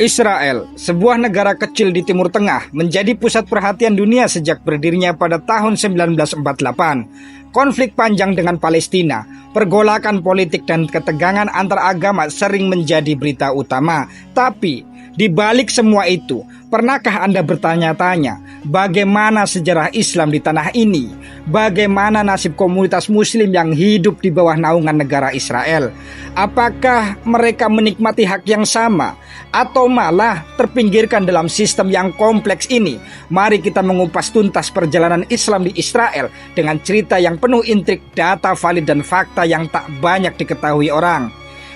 Israel, sebuah negara kecil di Timur Tengah, menjadi pusat perhatian dunia sejak berdirinya pada tahun 1948. Konflik panjang dengan Palestina, pergolakan politik dan ketegangan antar agama sering menjadi berita utama. Tapi, di balik semua itu, pernahkah Anda bertanya-tanya bagaimana sejarah Islam di tanah ini? Bagaimana nasib komunitas muslim yang hidup di bawah naungan negara Israel? Apakah mereka menikmati hak yang sama? Atau malah terpinggirkan dalam sistem yang kompleks ini? Mari kita mengupas tuntas perjalanan Islam di Israel dengan cerita yang penuh intrik, data valid dan fakta yang tak banyak diketahui orang.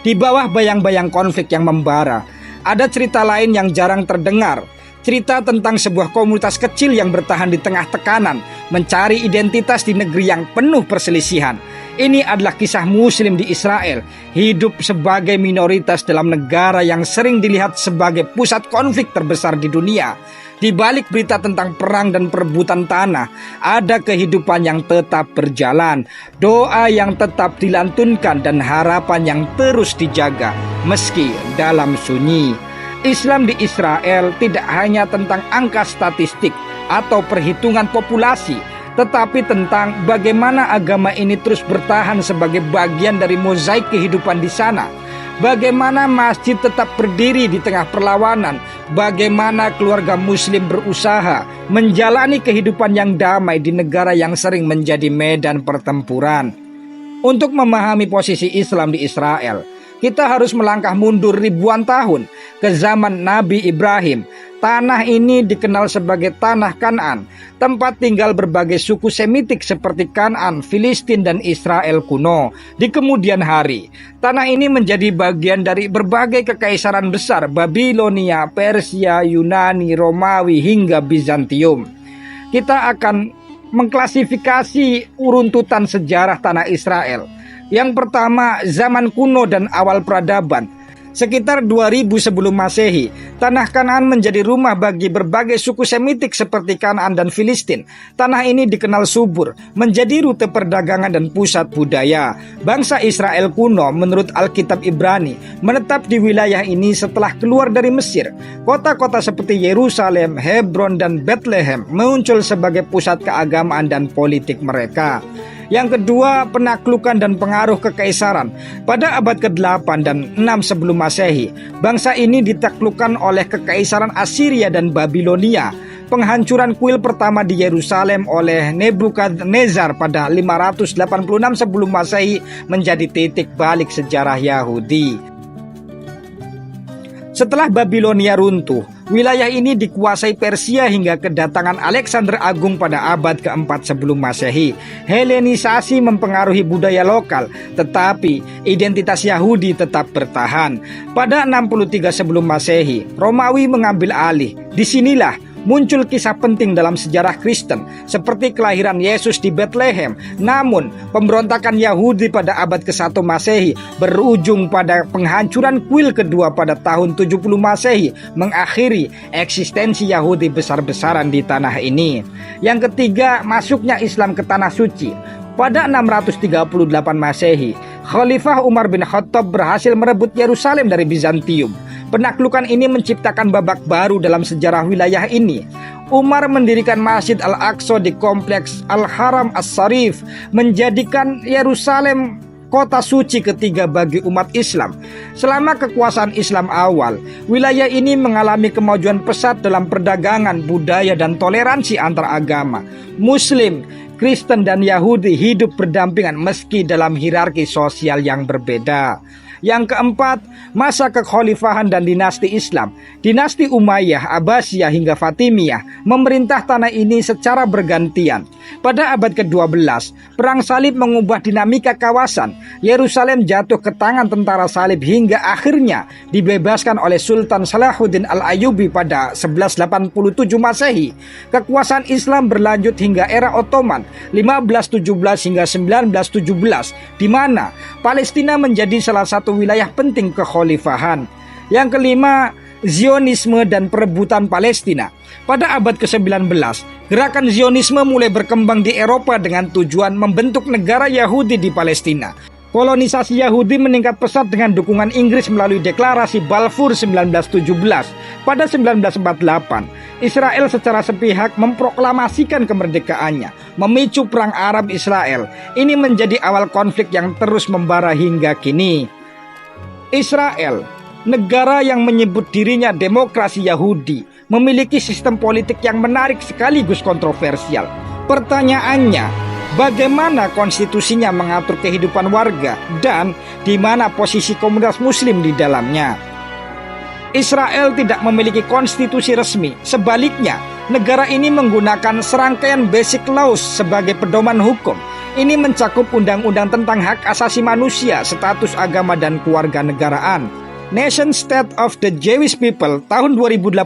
Di bawah bayang-bayang konflik yang membara, ada cerita lain yang jarang terdengar. Cerita tentang sebuah komunitas kecil yang bertahan di tengah tekanan, mencari identitas di negeri yang penuh perselisihan. Ini adalah kisah muslim di Israel, hidup sebagai minoritas dalam negara yang sering dilihat sebagai pusat konflik terbesar di dunia. Di balik berita tentang perang dan perebutan tanah, ada kehidupan yang tetap berjalan, doa yang tetap dilantunkan dan harapan yang terus dijaga meski dalam sunyi. Islam di Israel tidak hanya tentang angka statistik atau perhitungan populasi, tetapi tentang bagaimana agama ini terus bertahan sebagai bagian dari mozaik kehidupan di sana. Bagaimana masjid tetap berdiri di tengah perlawanan, bagaimana keluarga muslim berusaha menjalani kehidupan yang damai di negara yang sering menjadi medan pertempuran. Untuk memahami posisi Islam di Israel, kita harus melangkah mundur ribuan tahun ke zaman Nabi Ibrahim. Tanah ini dikenal sebagai Tanah Kan'an, tempat tinggal berbagai suku Semitik seperti Kan'an, Filistin, dan Israel kuno. Di kemudian hari, tanah ini menjadi bagian dari berbagai kekaisaran besar Babilonia, Persia, Yunani, Romawi, hingga Bizantium. Kita akan mengklasifikasi uruntutan sejarah tanah Israel. Yang pertama, zaman kuno dan awal peradaban. Sekitar 2000 sebelum Masehi, tanah Kanaan menjadi rumah bagi berbagai suku Semitik seperti Kanaan dan Filistin. Tanah ini dikenal subur, menjadi rute perdagangan dan pusat budaya. Bangsa Israel kuno menurut Alkitab Ibrani menetap di wilayah ini setelah keluar dari Mesir. Kota-kota seperti Yerusalem, Hebron, dan Bethlehem muncul sebagai pusat keagamaan dan politik mereka. Yang kedua, penaklukan dan pengaruh kekaisaran. Pada abad ke-8 dan 6 sebelum Masehi, bangsa ini ditaklukkan oleh kekaisaran Assyria dan Babilonia. Penghancuran kuil pertama di Yerusalem oleh Nebukadnezar pada 586 sebelum Masehi menjadi titik balik sejarah Yahudi. Setelah Babilonia runtuh, wilayah ini dikuasai Persia hingga kedatangan Alexander Agung pada abad ke-4 sebelum Masehi. Helenisasi mempengaruhi budaya lokal, tetapi identitas Yahudi tetap bertahan. Pada 63 sebelum Masehi, Romawi mengambil alih. Disinilah muncul kisah penting dalam sejarah Kristen seperti kelahiran Yesus di Bethlehem. Namun, pemberontakan Yahudi pada abad ke-1 Masehi berujung pada penghancuran kuil kedua pada tahun 70 Masehi, mengakhiri eksistensi Yahudi besar-besaran di tanah ini. Yang ketiga, masuknya Islam ke tanah suci. Pada 638 Masehi, Khalifah Umar bin Khattab berhasil merebut Yerusalem dari Bizantium. Penaklukan ini menciptakan babak baru dalam sejarah wilayah ini. Umar mendirikan Masjid Al-Aqsa di kompleks Al-Haram As-Sharif, menjadikan Yerusalem kota suci ketiga bagi umat Islam. Selama kekuasaan Islam awal, wilayah ini mengalami kemajuan pesat dalam perdagangan, budaya, dan toleransi antar agama. Muslim, Kristen, dan Yahudi hidup berdampingan meski dalam hierarki sosial yang berbeda. Yang keempat, masa kekhalifahan dan dinasti Islam. Dinasti Umayyah, Abbasiyah hingga Fatimiyah memerintah tanah ini secara bergantian. Pada abad ke-12, perang salib mengubah dinamika kawasan. Yerusalem jatuh ke tangan tentara salib hingga akhirnya dibebaskan oleh Sultan Salahuddin Al-Ayyubi pada 1187 Masehi. Kekuasaan Islam berlanjut hingga era Ottoman 1517 hingga 1917, di mana Palestina menjadi salah satu wilayah penting kekhalifahan. Yang kelima, Zionisme dan perebutan Palestina. Pada abad ke-19, gerakan Zionisme mulai berkembang di Eropa dengan tujuan membentuk negara Yahudi di Palestina. Kolonisasi Yahudi meningkat pesat dengan dukungan Inggris melalui deklarasi Balfour 1917. Pada 1948, Israel secara sepihak memproklamasikan kemerdekaannya, memicu perang Arab Israel. Ini menjadi awal konflik yang terus membara hingga kini. Israel, negara yang menyebut dirinya demokrasi Yahudi, memiliki sistem politik yang menarik sekaligus kontroversial. Pertanyaannya, bagaimana konstitusinya mengatur kehidupan warga dan di mana posisi komunitas muslim di dalamnya? Israel tidak memiliki konstitusi resmi. Sebaliknya, negara ini menggunakan serangkaian basic laws sebagai pedoman hukum. Ini mencakup undang-undang tentang hak asasi manusia, status agama dan kewarganegaraan. Nation State of the Jewish People tahun 2018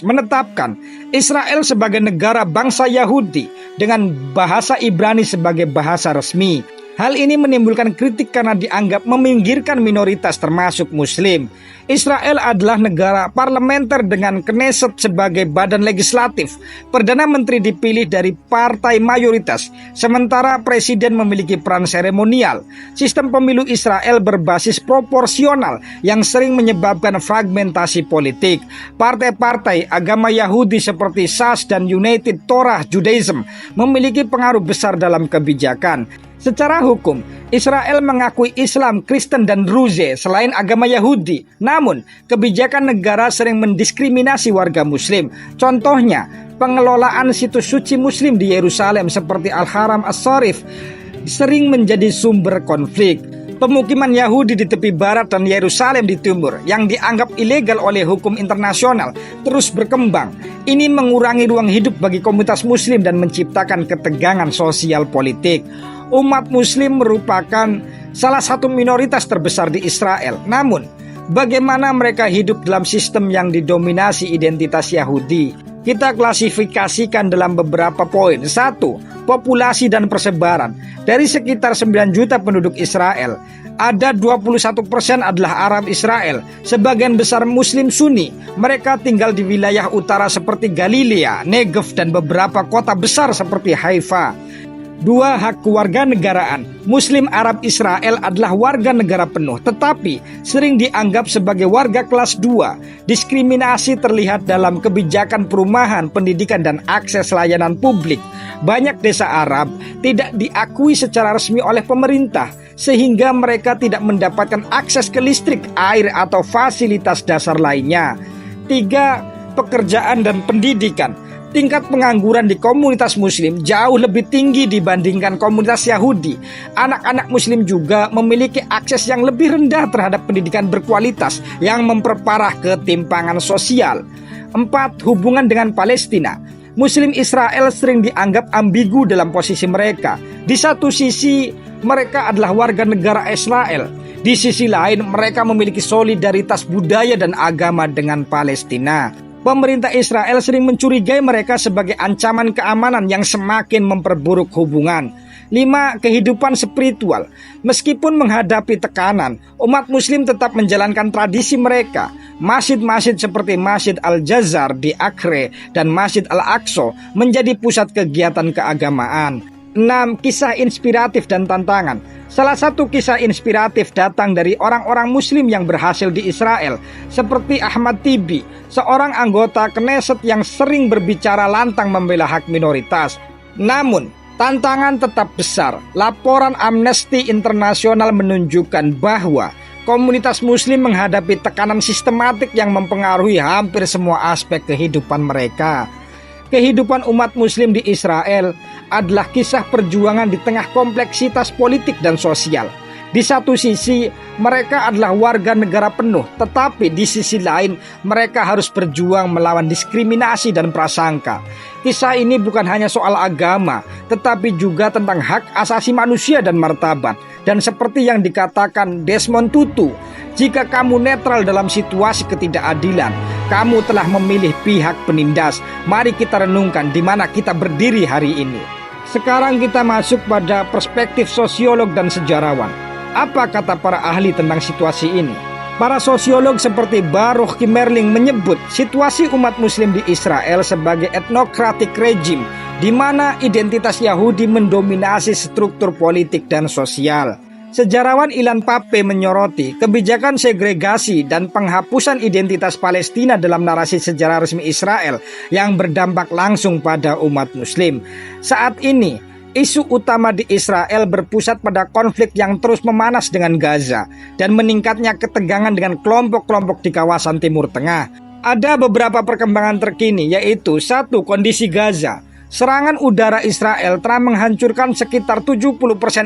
menetapkan Israel sebagai negara bangsa Yahudi dengan bahasa Ibrani sebagai bahasa resmi. Hal ini menimbulkan kritik karena dianggap meminggirkan minoritas termasuk Muslim. Israel adalah negara parlementer dengan Knesset sebagai badan legislatif. Perdana Menteri dipilih dari partai mayoritas, sementara presiden memiliki peran seremonial. Sistem pemilu Israel berbasis proporsional yang sering menyebabkan fragmentasi politik. Partai-partai agama Yahudi seperti Shas dan United Torah Judaism memiliki pengaruh besar dalam kebijakan. Secara hukum, Israel mengakui Islam, Kristen, dan Druze selain agama Yahudi. Namun, kebijakan negara sering mendiskriminasi warga Muslim. Contohnya, pengelolaan situs suci Muslim di Yerusalem seperti Al-Haram As-Sharif sering menjadi sumber konflik. Pemukiman Yahudi di tepi barat dan Yerusalem di timur yang dianggap ilegal oleh hukum internasional terus berkembang. Ini mengurangi ruang hidup bagi komunitas Muslim dan menciptakan ketegangan sosial politik. Umat Muslim merupakan salah satu minoritas terbesar di Israel. Namun, bagaimana mereka hidup dalam sistem yang didominasi identitas Yahudi? Kita klasifikasikan dalam beberapa poin. 1. Populasi dan persebaran. Dari sekitar 9 juta penduduk Israel, ada 21% adalah Arab Israel. Sebagian besar Muslim Sunni. Mereka tinggal di wilayah utara seperti Galilea, Negev, dan beberapa kota besar seperti Haifa. 2. Hak kewarganegaraan. Muslim Arab Israel adalah warga negara penuh, tetapi sering dianggap sebagai warga kelas 2. Diskriminasi terlihat dalam kebijakan perumahan, pendidikan, dan akses layanan publik. Banyak desa Arab tidak diakui secara resmi oleh pemerintah, sehingga mereka tidak mendapatkan akses ke listrik, air, atau fasilitas dasar lainnya. 3. Pekerjaan dan pendidikan. Tingkat pengangguran di komunitas Muslim jauh lebih tinggi dibandingkan komunitas Yahudi. Anak-anak Muslim juga memiliki akses yang lebih rendah terhadap pendidikan berkualitas yang memperparah ketimpangan sosial. 4. Hubungan dengan Palestina. Muslim Israel sering dianggap ambigu dalam posisi mereka. Di satu sisi, mereka adalah warga negara Israel. Di sisi lain, mereka memiliki solidaritas budaya dan agama dengan Palestina. Pemerintah Israel sering mencurigai mereka sebagai ancaman keamanan yang semakin memperburuk hubungan. 5. Kehidupan spiritual. Meskipun menghadapi tekanan, umat Muslim tetap menjalankan tradisi mereka. Masjid-masjid seperti Masjid Al-Jazar di Acre dan Masjid Al-Aqsa menjadi pusat kegiatan keagamaan. 6. Kisah inspiratif dan tantangan. Salah satu kisah inspiratif datang dari orang-orang Muslim yang berhasil di Israel, seperti Ahmad Tibi, seorang anggota Knesset yang sering berbicara lantang membela hak minoritas. Namun, tantangan tetap besar. Laporan Amnesty International menunjukkan bahwa komunitas Muslim menghadapi tekanan sistematik yang mempengaruhi hampir semua aspek kehidupan mereka. Kehidupan umat Muslim di Israel adalah kisah perjuangan di tengah kompleksitas politik dan sosial. Di satu sisi, mereka adalah warga negara penuh, tetapi di sisi lain, mereka harus berjuang melawan diskriminasi dan prasangka. Kisah ini bukan hanya soal agama, tetapi juga tentang hak asasi manusia dan martabat. Dan seperti yang dikatakan Desmond Tutu, jika kamu netral dalam situasi ketidakadilan, kamu telah memilih pihak penindas. Mari kita renungkan di mana kita berdiri hari ini. Sekarang kita masuk pada perspektif sosiolog dan sejarawan. Apa kata para ahli tentang situasi ini? Para sosiolog seperti Baruch Kimerling menyebut situasi umat Muslim di Israel sebagai etnokratik regime, di mana identitas Yahudi mendominasi struktur politik dan sosial. Sejarawan Ilan Pappe menyoroti kebijakan segregasi dan penghapusan identitas Palestina dalam narasi sejarah resmi Israel yang berdampak langsung pada umat Muslim. Saat ini, isu utama di Israel berpusat pada konflik yang terus memanas dengan Gaza dan meningkatnya ketegangan dengan kelompok-kelompok di kawasan Timur Tengah. Ada beberapa perkembangan terkini, yaitu 1. Kondisi Gaza. Serangan udara Israel telah menghancurkan sekitar 70%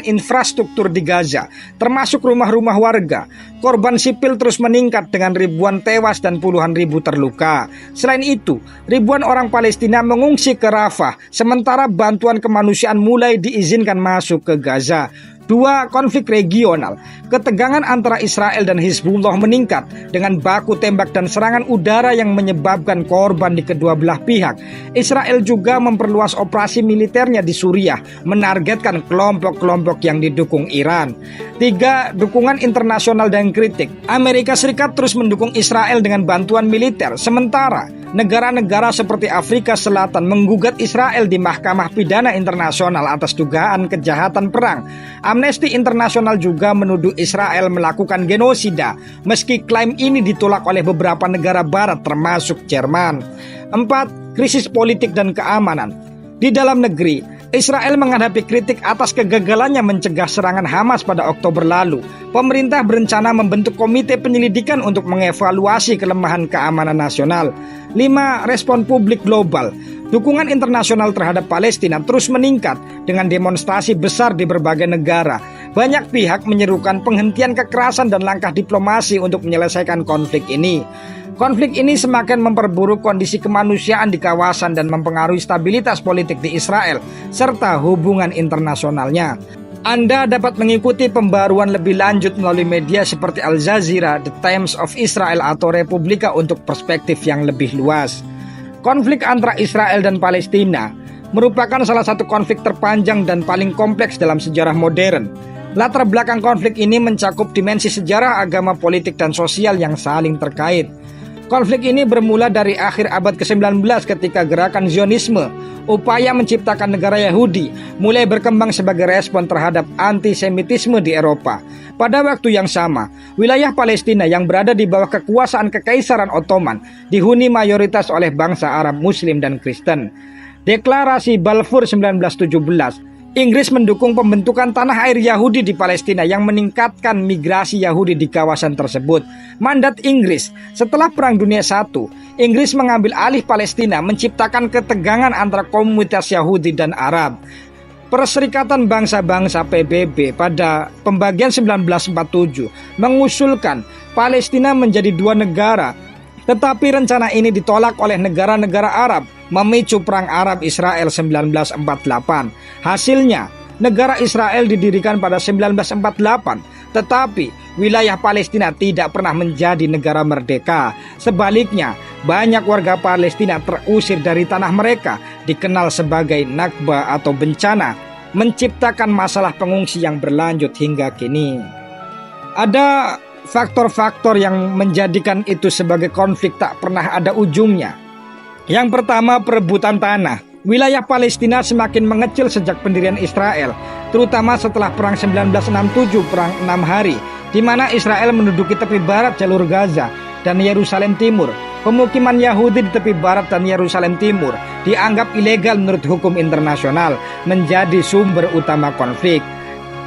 infrastruktur di Gaza, termasuk rumah-rumah warga. Korban sipil terus meningkat dengan ribuan tewas dan puluhan ribu terluka. Selain itu, ribuan orang Palestina mengungsi ke Rafah, sementara bantuan kemanusiaan mulai diizinkan masuk ke Gaza. 2. Konflik regional. Ketegangan antara Israel dan Hizbullah meningkat dengan baku tembak dan serangan udara yang menyebabkan korban di kedua belah pihak. Israel juga memperluas operasi militernya di Suriah, menargetkan kelompok-kelompok yang didukung Iran. 3. Dukungan internasional dan kritik. Amerika Serikat terus mendukung Israel dengan bantuan militer, sementara negara-negara seperti Afrika Selatan menggugat Israel di Mahkamah Pidana Internasional atas dugaan kejahatan perang. Amnesty Internasional juga menuduh Israel melakukan genosida, meski klaim ini ditolak oleh beberapa negara barat termasuk Jerman. 4. Krisis politik dan keamanan. Di dalam negeri, Israel menghadapi kritik atas kegagalannya mencegah serangan Hamas pada Oktober lalu. Pemerintah berencana membentuk komite penyelidikan untuk mengevaluasi kelemahan keamanan nasional. 5. Respon publik global. Dukungan internasional terhadap Palestina terus meningkat dengan demonstrasi besar di berbagai negara. Banyak pihak menyerukan penghentian kekerasan dan langkah diplomasi untuk menyelesaikan konflik ini. Konflik ini semakin memperburuk kondisi kemanusiaan di kawasan dan mempengaruhi stabilitas politik di Israel serta hubungan internasionalnya. Anda dapat mengikuti pembaruan lebih lanjut melalui media seperti Al Jazeera, The Times of Israel atau Republika untuk perspektif yang lebih luas. Konflik antara Israel dan Palestina merupakan salah satu konflik terpanjang dan paling kompleks dalam sejarah modern. Latar belakang konflik ini mencakup dimensi sejarah, agama, politik, dan sosial yang saling terkait. Konflik ini bermula dari akhir abad ke-19 ketika gerakan Zionisme, upaya menciptakan negara Yahudi, mulai berkembang sebagai respon terhadap antisemitisme di Eropa. Pada waktu yang sama, wilayah Palestina yang berada di bawah kekuasaan Kekaisaran Ottoman dihuni mayoritas oleh bangsa Arab, Muslim, dan Kristen. Deklarasi Balfour 1917, Inggris mendukung pembentukan tanah air Yahudi di Palestina yang meningkatkan migrasi Yahudi di kawasan tersebut. Mandat Inggris setelah Perang Dunia I, Inggris mengambil alih Palestina, menciptakan ketegangan antara komunitas Yahudi dan Arab. Perserikatan Bangsa-Bangsa PBB pada pembagian 1947 mengusulkan Palestina menjadi dua negara, tetapi rencana ini ditolak oleh negara-negara Arab, memicu Perang Arab-Israel 1948. Hasilnya, negara Israel didirikan pada 1948, tetapi wilayah Palestina tidak pernah menjadi negara merdeka. Sebaliknya, banyak warga Palestina terusir dari tanah mereka, dikenal sebagai Nakba atau bencana, menciptakan masalah pengungsi yang berlanjut hingga kini. Ada faktor-faktor yang menjadikan itu sebagai konflik tak pernah ada ujungnya. Yang pertama, perebutan tanah. Wilayah Palestina semakin mengecil sejak pendirian Israel, terutama setelah Perang 1967, Perang 6 Hari, di mana Israel menduduki tepi barat jalur Gaza dan Yerusalem Timur. Pemukiman Yahudi di tepi barat dan Yerusalem Timur dianggap ilegal menurut hukum internasional, menjadi sumber utama konflik.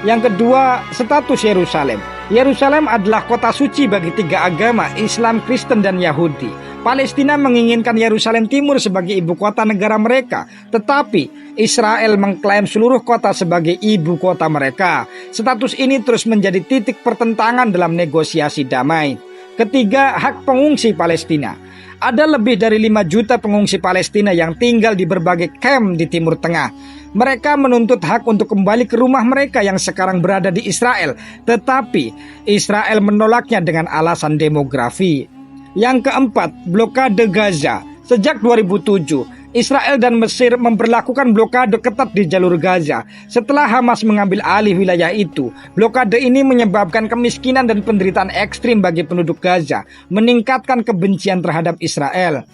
Yang kedua, status Yerusalem. Yerusalem adalah kota suci bagi tiga agama, Islam, Kristen, dan Yahudi. Palestina menginginkan Yerusalem Timur sebagai ibu kota negara mereka, tetapi Israel mengklaim seluruh kota sebagai ibu kota mereka. Status ini terus menjadi titik pertentangan dalam negosiasi damai. Ketiga, hak pengungsi Palestina. Ada lebih dari 5 juta pengungsi Palestina yang tinggal di berbagai kamp di Timur Tengah. Mereka menuntut hak untuk kembali ke rumah mereka yang sekarang berada di Israel, tetapi Israel menolaknya dengan alasan demografi. Yang keempat, blokade Gaza. Sejak 2007, Israel dan Mesir memperlakukan blokade ketat di jalur Gaza. Setelah Hamas mengambil alih wilayah itu, blokade ini menyebabkan kemiskinan dan penderitaan ekstrim bagi penduduk Gaza, meningkatkan kebencian terhadap Israel.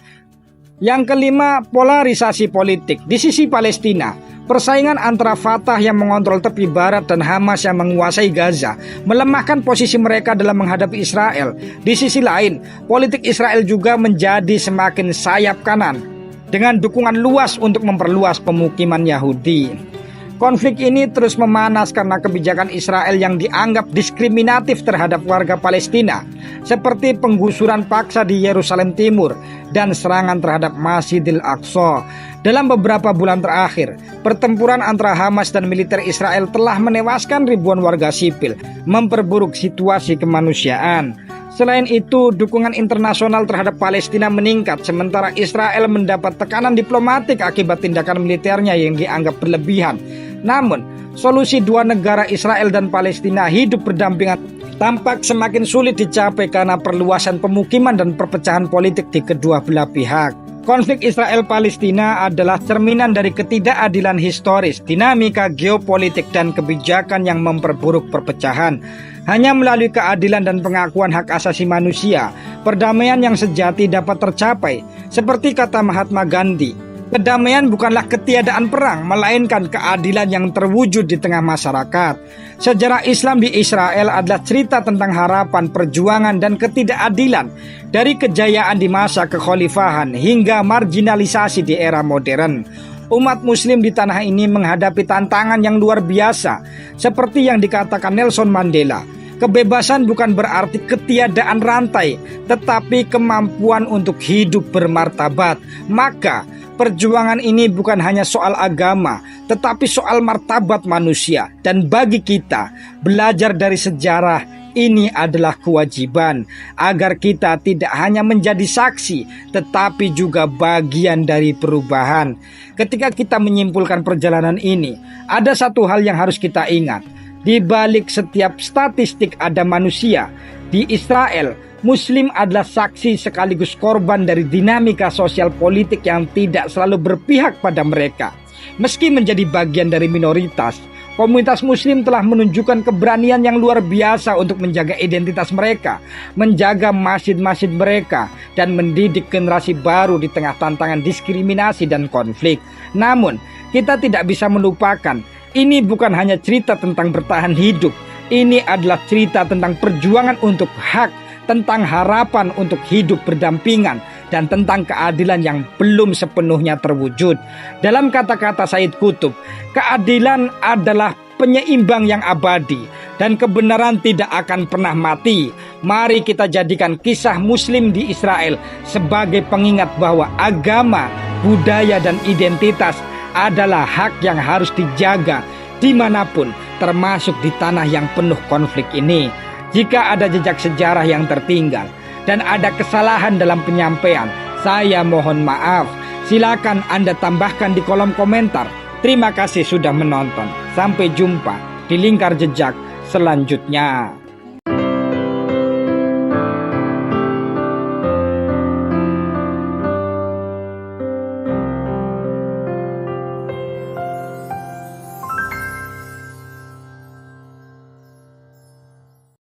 Yang kelima, polarisasi politik. Di sisi Palestina, persaingan antara Fatah yang mengontrol tepi barat dan Hamas yang menguasai Gaza melemahkan posisi mereka dalam menghadapi Israel. Di sisi lain, politik Israel juga menjadi semakin sayap kanan dengan dukungan luas untuk memperluas pemukiman Yahudi. Konflik ini terus memanas karena kebijakan Israel yang dianggap diskriminatif terhadap warga Palestina, seperti penggusuran paksa di Yerusalem Timur dan serangan terhadap Masjidil Aqsa. Dalam beberapa bulan terakhir, pertempuran antara Hamas dan militer Israel telah menewaskan ribuan warga sipil, memperburuk situasi kemanusiaan. Selain itu, dukungan internasional terhadap Palestina meningkat sementara Israel mendapat tekanan diplomatik akibat tindakan militernya yang dianggap berlebihan. Namun, solusi dua negara Israel dan Palestina hidup berdampingan tampak semakin sulit dicapai karena perluasan pemukiman dan perpecahan politik di kedua belah pihak. Konflik Israel-Palestina adalah cerminan dari ketidakadilan historis, dinamika geopolitik, dan kebijakan yang memperburuk perpecahan. Hanya melalui keadilan dan pengakuan hak asasi manusia, perdamaian yang sejati dapat tercapai. Seperti kata Mahatma Gandhi, kedamaian bukanlah ketiadaan perang, melainkan keadilan yang terwujud di tengah masyarakat. Sejarah Islam di Israel adalah cerita tentang harapan, perjuangan, dan ketidakadilan, dari kejayaan di masa kekhalifahan hingga marginalisasi di era modern. Umat muslim di tanah ini menghadapi tantangan yang luar biasa. Seperti yang dikatakan Nelson Mandela, kebebasan bukan berarti ketiadaan rantai, tetapi kemampuan untuk hidup bermartabat. Maka perjuangan ini bukan hanya soal agama, tetapi soal martabat manusia. Dan bagi kita, belajar dari sejarah ini adalah kewajiban agar kita tidak hanya menjadi saksi, tetapi juga bagian dari perubahan. Ketika kita menyimpulkan perjalanan ini, ada satu hal yang harus kita ingat. Di balik setiap statistik ada manusia. Di Israel, Muslim adalah saksi sekaligus korban dari dinamika sosial politik yang tidak selalu berpihak pada mereka. Meski menjadi bagian dari minoritas, komunitas Muslim telah menunjukkan keberanian yang luar biasa untuk menjaga identitas mereka, menjaga masjid-masjid mereka, dan mendidik generasi baru di tengah tantangan diskriminasi dan konflik. Namun, kita tidak bisa melupakan, ini bukan hanya cerita tentang bertahan hidup. Ini adalah cerita tentang perjuangan untuk hak, tentang harapan untuk hidup berdampingan, dan tentang keadilan yang belum sepenuhnya terwujud. Dalam kata-kata Said Qutb, keadilan adalah penyeimbang yang abadi dan kebenaran tidak akan pernah mati. Mari kita jadikan kisah Muslim di Israel sebagai pengingat bahwa agama, budaya, dan identitas adalah hak yang harus dijaga dimanapun, termasuk di tanah yang penuh konflik ini. Jika ada jejak sejarah yang tertinggal dan ada kesalahan dalam penyampaian, saya mohon maaf. Silakan Anda tambahkan di kolom komentar. Terima kasih sudah menonton. Sampai jumpa di lingkar jejak selanjutnya.